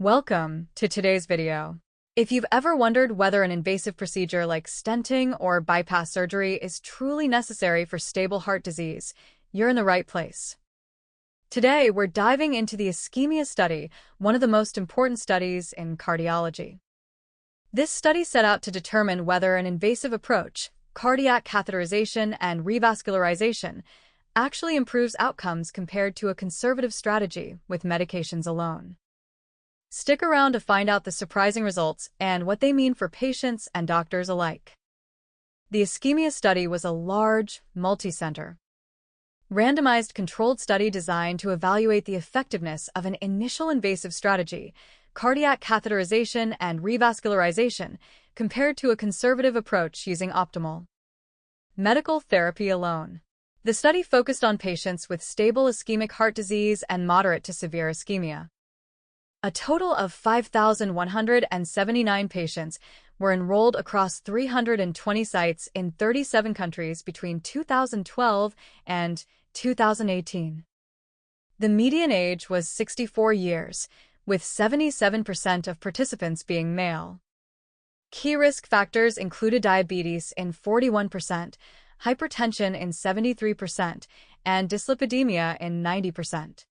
Welcome to today's video. If you've ever wondered whether an invasive procedure like stenting or bypass surgery is truly necessary for stable heart disease, you're in the right place. Today, we're diving into the ISCHEMIA study, one of the most important studies in cardiology. This study set out to determine whether an invasive approach, cardiac catheterization and revascularization, actually improves outcomes compared to a conservative strategy with medications alone. Stick around to find out the surprising results and what they mean for patients and doctors alike. The ISCHEMIA study was a large, multi-center, randomized controlled study designed to evaluate the effectiveness of an initial invasive strategy, cardiac catheterization and revascularization, compared to a conservative approach using optimal medical therapy alone. The study focused on patients with stable ischemic heart disease and moderate to severe ischemia. A total of 5,179 patients were enrolled across 320 sites in 37 countries between 2012 and 2018. The median age was 64 years, with 77% of participants being male. Key risk factors included diabetes in 41%, hypertension in 73%, and dyslipidemia in 90%.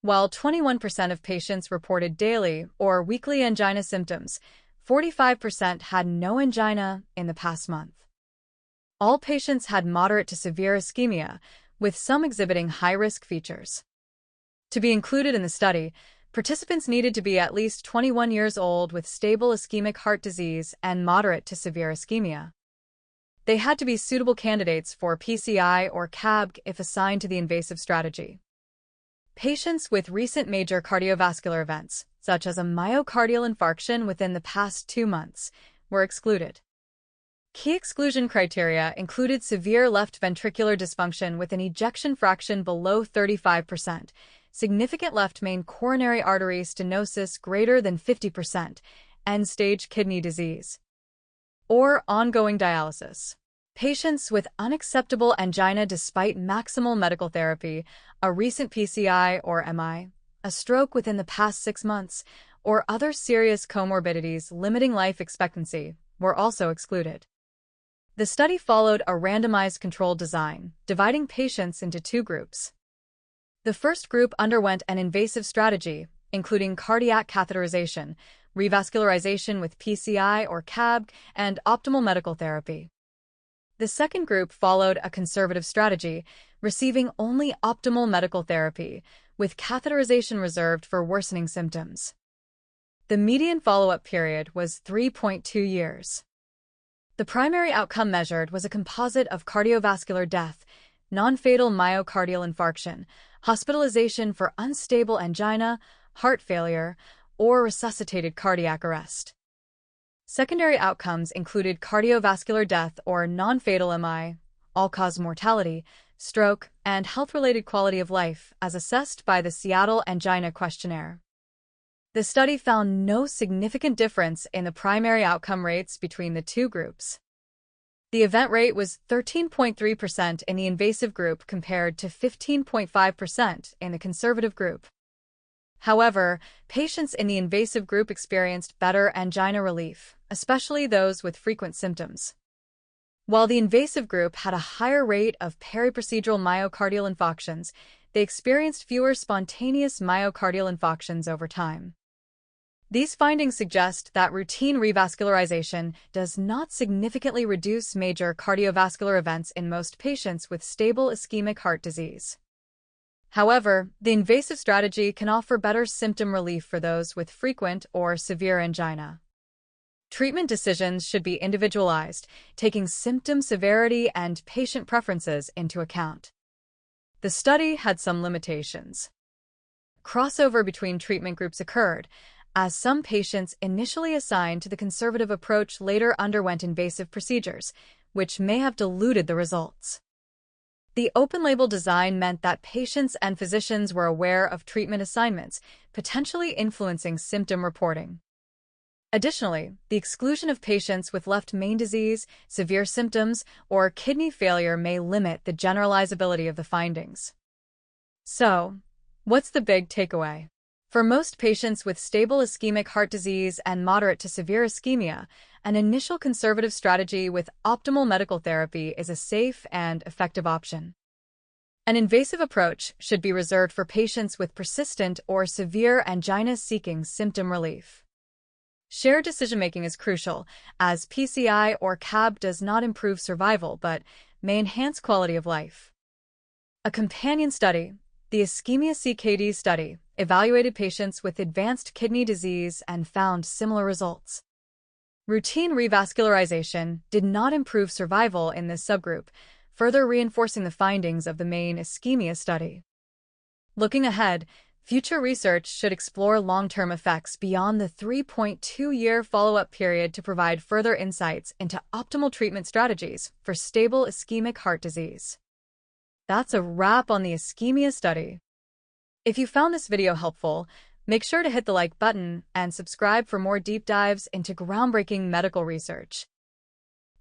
While 21% of patients reported daily or weekly angina symptoms, 45% had no angina in the past month. All patients had moderate to severe ischemia, with some exhibiting high-risk features. To be included in the study, participants needed to be at least 21 years old with stable ischemic heart disease and moderate to severe ischemia. They had to be suitable candidates for PCI or CABG if assigned to the invasive strategy. Patients with recent major cardiovascular events, such as a myocardial infarction within the past 2 months, were excluded. Key exclusion criteria included severe left ventricular dysfunction with an ejection fraction below 35%, significant left main coronary artery stenosis greater than 50%, end-stage kidney disease, or ongoing dialysis. Patients with unacceptable angina despite maximal medical therapy, a recent PCI or MI, a stroke within the past 6 months, or other serious comorbidities limiting life expectancy were also excluded. The study followed a randomized controlled design, dividing patients into 2 groups. The first group underwent an invasive strategy, including cardiac catheterization, revascularization with PCI or CABG, and optimal medical therapy. The second group followed a conservative strategy, receiving only optimal medical therapy, with catheterization reserved for worsening symptoms. The median follow-up period was 3.2 years. The primary outcome measured was a composite of cardiovascular death, non-fatal myocardial infarction, hospitalization for unstable angina, heart failure, or resuscitated cardiac arrest. Secondary outcomes included cardiovascular death or non-fatal MI, all-cause mortality, stroke, and health-related quality of life as assessed by the Seattle Angina Questionnaire. The study found no significant difference in the primary outcome rates between the 2 groups. The event rate was 13.3% in the invasive group compared to 15.5% in the conservative group. However, patients in the invasive group experienced better angina relief, especially those with frequent symptoms. While the invasive group had a higher rate of periprocedural myocardial infarctions, they experienced fewer spontaneous myocardial infarctions over time. These findings suggest that routine revascularization does not significantly reduce major cardiovascular events in most patients with stable ischemic heart disease. However, the invasive strategy can offer better symptom relief for those with frequent or severe angina. Treatment decisions should be individualized, taking symptom severity and patient preferences into account. The study had some limitations. Crossover between treatment groups occurred, as some patients initially assigned to the conservative approach later underwent invasive procedures, which may have diluted the results. The open-label design meant that patients and physicians were aware of treatment assignments, potentially influencing symptom reporting. Additionally, the exclusion of patients with left main disease, severe symptoms, or kidney failure may limit the generalizability of the findings. So, what's the big takeaway? For most patients with stable ischemic heart disease and moderate to severe ischemia, an initial conservative strategy with optimal medical therapy is a safe and effective option. An invasive approach should be reserved for patients with persistent or severe angina seeking symptom relief. Shared decision-making is crucial, as PCI or CAB does not improve survival but may enhance quality of life. A companion study, the ISCHEMIA CKD study, evaluated patients with advanced kidney disease and found similar results. Routine revascularization did not improve survival in this subgroup, further reinforcing the findings of the main ischemia study. Looking ahead, future research should explore long-term effects beyond the 3.2-year follow-up period to provide further insights into optimal treatment strategies for stable ischemic heart disease. That's a wrap on the ischemia study. If you found this video helpful, make sure to hit the like button and subscribe for more deep dives into groundbreaking medical research.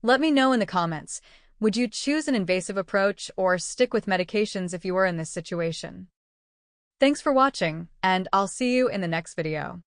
Let me know in the comments, would you choose an invasive approach or stick with medications if you were in this situation? Thanks for watching, and I'll see you in the next video.